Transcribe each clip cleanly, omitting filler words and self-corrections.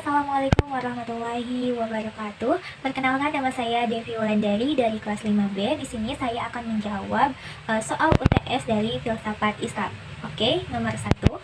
Assalamualaikum warahmatullahi wabarakatuh. Perkenalkan, nama saya Devi Wulandari dari kelas 5B. Di sini saya akan menjawab soal UTS dari filsafat Islam. Oke, nomor 1.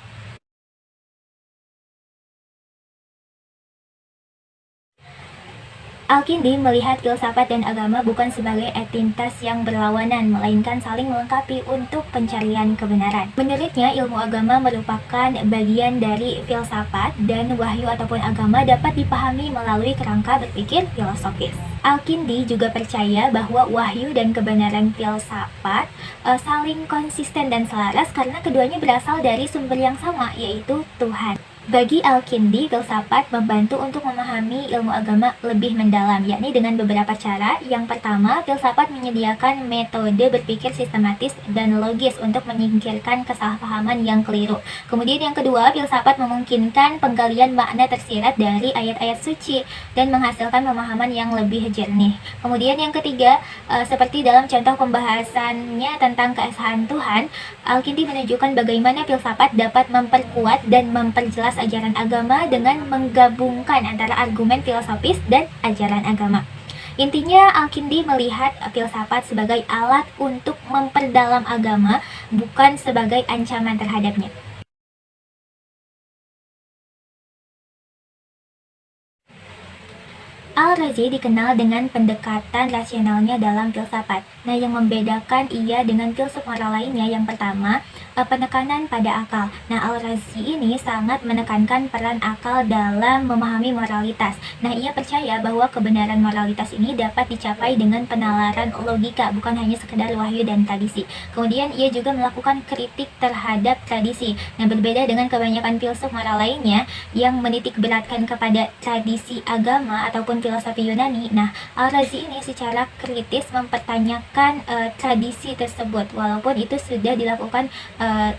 Al-Kindi melihat filsafat dan agama bukan sebagai entitas yang berlawanan, melainkan saling melengkapi untuk pencarian kebenaran. Menurutnya, ilmu agama merupakan bagian dari filsafat dan wahyu ataupun agama dapat dipahami melalui kerangka berpikir filosofis. Al-Kindi juga percaya bahwa wahyu dan kebenaran filsafat saling konsisten dan selaras karena keduanya berasal dari sumber yang sama, yaitu Tuhan. Bagi Al-Kindi, filsafat membantu untuk memahami ilmu agama lebih mendalam, yakni dengan beberapa cara. Yang pertama, filsafat menyediakan metode berpikir sistematis dan logis untuk menyingkirkan kesalahpahaman yang keliru. Kemudian yang kedua, filsafat memungkinkan penggalian makna tersirat dari ayat-ayat suci dan menghasilkan pemahaman yang lebih jernih. Kemudian yang ketiga, seperti dalam contoh pembahasannya tentang keesaan Tuhan, Al-Kindi menunjukkan bagaimana filsafat dapat memperkuat dan memperjelas ajaran agama dengan menggabungkan antara argumen filosofis dan ajaran agama. Intinya, Al-Kindi melihat filsafat sebagai alat untuk memperdalam agama, bukan sebagai ancaman terhadapnya. Al-Razi dikenal dengan pendekatan rasionalnya dalam filsafat. Nah, yang membedakan ia dengan filsuf moral lainnya, yang pertama, penekanan pada akal. Nah, Al-Razi ini sangat menekankan peran akal dalam memahami moralitas. Nah, ia percaya bahwa kebenaran moralitas ini dapat dicapai dengan penalaran logika, bukan hanya sekedar wahyu dan tradisi. Kemudian, ia juga melakukan kritik terhadap tradisi. Nah, berbeda dengan kebanyakan filsuf moral lainnya yang menitik beratkan kepada tradisi agama ataupun filosofi Yunani. Nah, Al-Razi ini secara kritis mempertanyakan tradisi tersebut, walaupun itu sudah dilakukan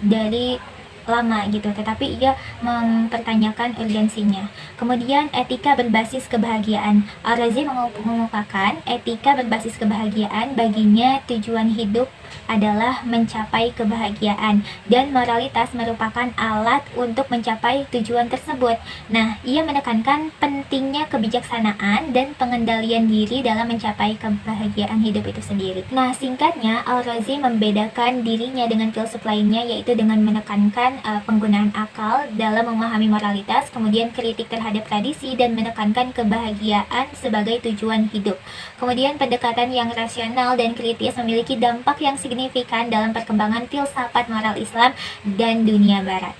dari lama gitu, tetapi ia mempertanyakan urgensinya. Kemudian etika berbasis kebahagiaan. Al-Razi mengemukakan etika berbasis kebahagiaan baginya tujuan hidup adalah mencapai kebahagiaan dan moralitas merupakan alat untuk mencapai tujuan tersebut. Nah, ia menekankan pentingnya kebijaksanaan dan pengendalian diri dalam mencapai kebahagiaan hidup itu sendiri. Nah, singkatnya, Al-Razi membedakan dirinya dengan filsuf lainnya, yaitu dengan menekankan penggunaan akal dalam memahami moralitas, kemudian kritik terhadap tradisi, dan menekankan kebahagiaan sebagai tujuan hidup. Kemudian pendekatan yang rasional dan kritis memiliki dampak yang signifikan dalam perkembangan filsafat moral Islam dan dunia barat.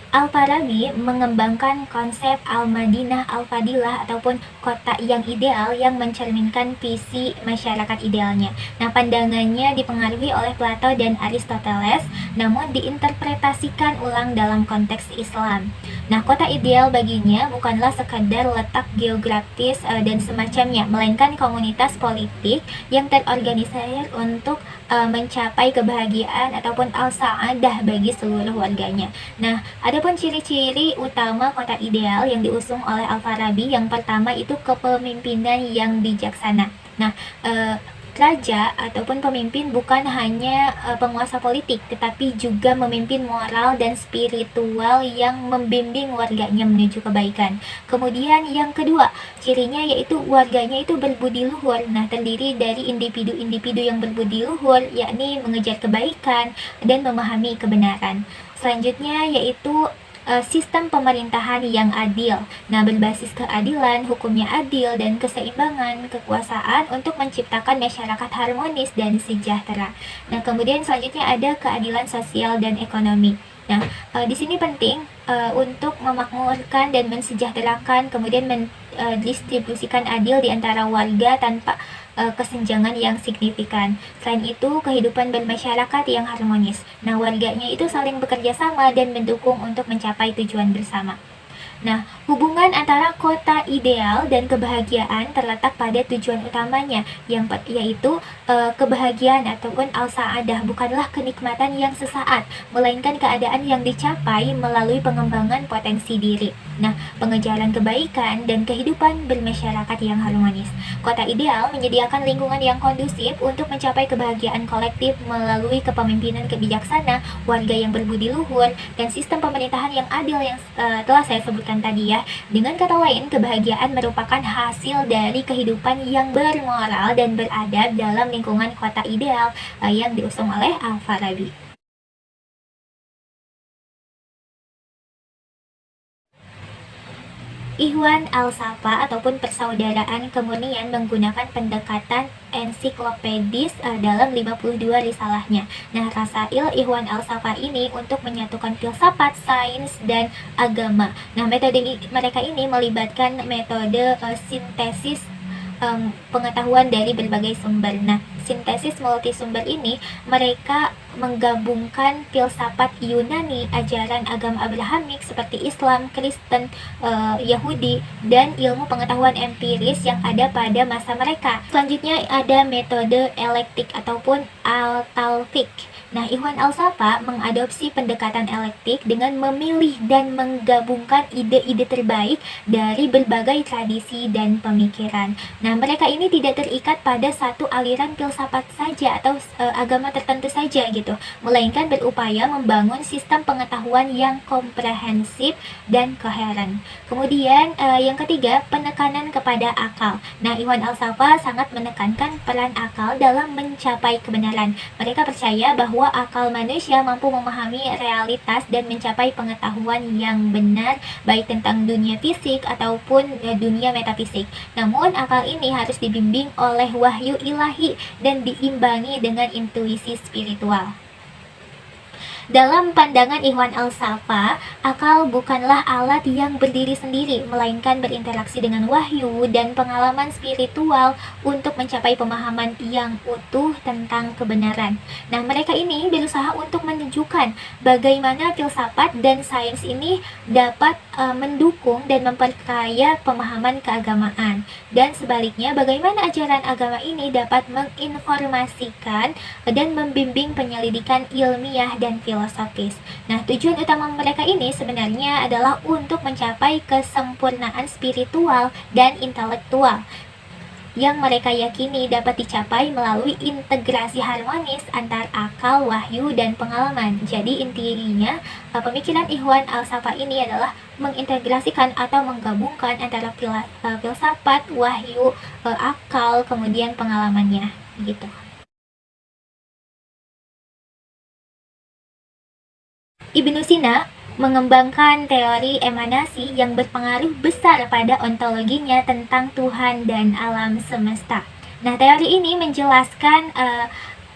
Al-Farabi mengembangkan konsep Al-Madinah Al-Fadilah ataupun kota yang ideal yang mencerminkan visi masyarakat idealnya. Nah, pandangannya dipengaruhi oleh Plato dan Aristoteles, namun diinterpretasikan ulang dalam konteks Islam. Nah, kota ideal baginya bukanlah sekadar letak geografis dan semacamnya, melainkan komunitas politik yang terorganisir untuk mencapai kebahagiaan ataupun al-sa'adah bagi seluruh warganya. Nah, adapun ciri-ciri utama kota ideal yang diusung oleh Al-Farabi, yang pertama itu kepemimpinan yang bijaksana. Nah, raja ataupun pemimpin bukan hanya penguasa politik, tetapi juga memimpin moral dan spiritual yang membimbing warganya menuju kebaikan. Kemudian yang kedua, cirinya yaitu warganya itu berbudi luhur. Nah, terdiri dari individu-individu yang berbudi luhur, yakni mengejar kebaikan dan memahami kebenaran. Selanjutnya yaitu sistem pemerintahan yang adil. Nah, berbasis keadilan, hukumnya adil, dan keseimbangan kekuasaan untuk menciptakan masyarakat harmonis dan sejahtera. Nah, kemudian selanjutnya ada keadilan sosial dan ekonomi. Nah, di sini penting untuk memakmurkan dan mensejahterakan, kemudian mendistribusikan adil di antara warga tanpa kesenjangan yang signifikan. Selain itu, kehidupan bermasyarakat yang harmonis. Nah, warganya itu saling bekerja sama dan mendukung untuk mencapai tujuan bersama. Nah, hubungan antara kota ideal dan kebahagiaan terletak pada tujuan utamanya, yaitu kebahagiaan ataupun al-sa'adah bukanlah kenikmatan yang sesaat, melainkan keadaan yang dicapai melalui pengembangan potensi diri. Nah, pengejaran kebaikan dan kehidupan bermasyarakat yang harmonis. Kota ideal menyediakan lingkungan yang kondusif untuk mencapai kebahagiaan kolektif melalui kepemimpinan kebijaksana, warga yang berbudi luhur, dan sistem pemerintahan yang adil yang telah saya sebutkan tadi ya. Dengan kata lain, kebahagiaan merupakan hasil dari kehidupan yang bermoral dan beradab dalam lingkungan kota ideal yang diusung oleh Al-Farabi. Ikhwan Al-Safa ataupun persaudaraan kemurnian menggunakan pendekatan ensiklopedis dalam 52 risalahnya. Nah, rasail Ikhwan Al-Safa ini untuk menyatukan filsafat, sains, dan agama. Nah, metode mereka ini melibatkan metode sintesis pengetahuan dari berbagai sumber. Nah, sintesis multisumber ini mereka menggabungkan filsafat Yunani, ajaran agama Abrahamik seperti Islam, Kristen, Yahudi, dan ilmu pengetahuan empiris yang ada pada masa mereka. Selanjutnya ada metode elektik ataupun al-talfik. Nah, Ikhwan Al-Safa mengadopsi pendekatan elektik dengan memilih dan menggabungkan ide-ide terbaik dari berbagai tradisi dan pemikiran. Nah, mereka ini tidak terikat pada satu aliran filsafat saja atau agama tertentu saja gitu, melainkan berupaya membangun sistem pengetahuan yang komprehensif dan koheren. Kemudian yang ketiga, penekanan kepada akal. Nah, Ikhwan Al-Safa sangat menekankan peran akal dalam mencapai kebenaran. Mereka percaya bahwa akal manusia mampu memahami realitas dan mencapai pengetahuan yang benar baik tentang dunia fisik ataupun dunia metafisik. Namun akal ini harus dibimbing oleh wahyu ilahi dan diimbangi dengan intuisi spiritual. Dalam pandangan Ikhwan Al-Safa, akal bukanlah alat yang berdiri sendiri, melainkan berinteraksi dengan wahyu dan pengalaman spiritual untuk mencapai pemahaman yang utuh tentang kebenaran. Nah, mereka ini berusaha untuk menunjukkan bagaimana filsafat dan sains ini dapat mendukung dan memperkaya pemahaman keagamaan. Dan sebaliknya, bagaimana ajaran agama ini dapat menginformasikan dan membimbing penyelidikan ilmiah dan filosofis. Nah, tujuan utama mereka ini sebenarnya adalah untuk mencapai kesempurnaan spiritual dan intelektual yang mereka yakini dapat dicapai melalui integrasi harmonis antar akal, wahyu, dan pengalaman. Jadi intinya pemikiran Ikhwan Al-Safa ini adalah mengintegrasikan atau menggabungkan antara filsafat, wahyu, akal, kemudian pengalamannya gitu. Ibnu Sina mengembangkan teori emanasi yang berpengaruh besar pada ontologinya tentang Tuhan dan alam semesta. Nah, teori ini menjelaskan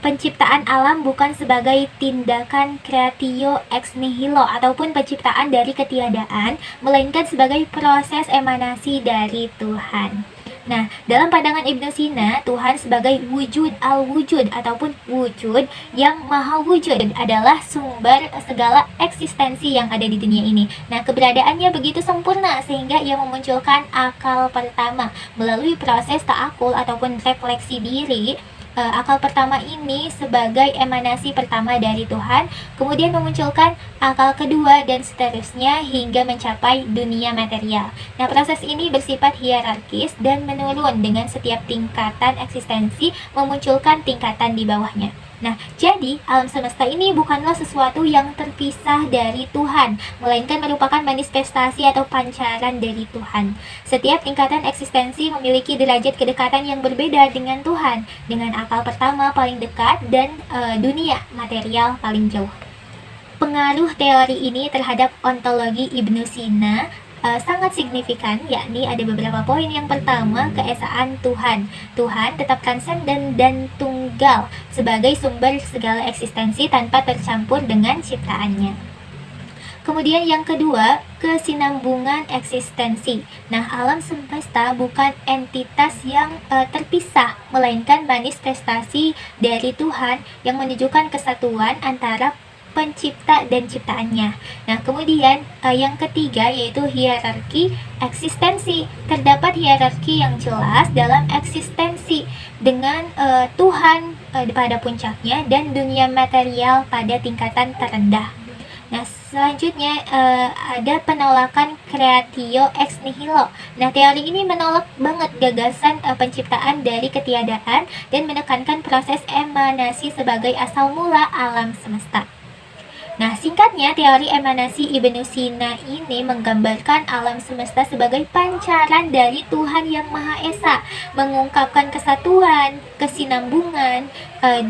penciptaan alam bukan sebagai tindakan creatio ex nihilo ataupun penciptaan dari ketiadaan, melainkan sebagai proses emanasi dari Tuhan. Nah, dalam pandangan Ibnu Sina, Tuhan sebagai wujud al-wujud ataupun wujud yang maha wujud adalah sumber segala eksistensi yang ada di dunia ini. Nah, keberadaannya begitu sempurna sehingga ia memunculkan akal pertama melalui proses ta'akul ataupun refleksi diri. Akal pertama ini sebagai emanasi pertama dari Tuhan, kemudian memunculkan akal kedua dan seterusnya hingga mencapai dunia material. Nah, proses ini bersifat hierarkis dan menurun dengan setiap tingkatan eksistensi memunculkan tingkatan di bawahnya. Nah, jadi alam semesta ini bukanlah sesuatu yang terpisah dari Tuhan, melainkan merupakan manifestasi atau pancaran dari Tuhan. Setiap tingkatan eksistensi memiliki derajat kedekatan yang berbeda dengan Tuhan, dengan akal pertama paling dekat dan dunia material paling jauh. Pengaruh teori ini terhadap ontologi Ibnu Sina sangat signifikan, yakni ada beberapa poin. Yang pertama, keesaan Tuhan. Tuhan tetap transenden dan tunggal sebagai sumber segala eksistensi tanpa tercampur dengan ciptaannya. Kemudian yang kedua, kesinambungan eksistensi. Nah, alam semesta bukan entitas yang terpisah, melainkan manifestasi dari Tuhan yang menunjukkan kesatuan antara pencipta dan ciptaannya. Nah, kemudian yang ketiga yaitu hierarki eksistensi. Terdapat hierarki yang jelas dalam eksistensi dengan Tuhan pada puncaknya dan dunia material pada tingkatan terendah. Nah, selanjutnya ada penolakan creatio ex nihilo. Nah, teori ini menolak banget gagasan penciptaan dari ketiadaan dan menekankan proses emanasi sebagai asal mula alam semesta. Nah, singkatnya, teori emanasi Ibnu Sina ini menggambarkan alam semesta sebagai pancaran dari Tuhan Yang Maha Esa, mengungkapkan kesatuan, kesinambungan,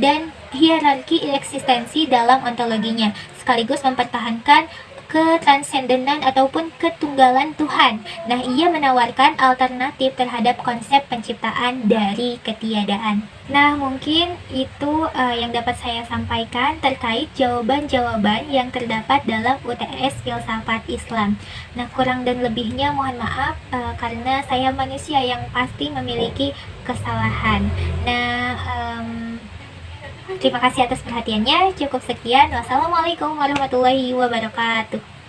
dan hierarki eksistensi dalam ontologinya, sekaligus mempertahankan ketransendenan ataupun ketunggalan Tuhan. Nah, ia menawarkan alternatif terhadap konsep penciptaan dari ketiadaan. Nah, mungkin itu yang dapat saya sampaikan terkait jawaban-jawaban yang terdapat dalam UTS Filsafat Islam. Nah, kurang dan lebihnya mohon maaf karena saya manusia yang pasti memiliki kesalahan. Nah, terima kasih atas perhatiannya. Cukup sekian. Wassalamualaikum warahmatullahi wabarakatuh.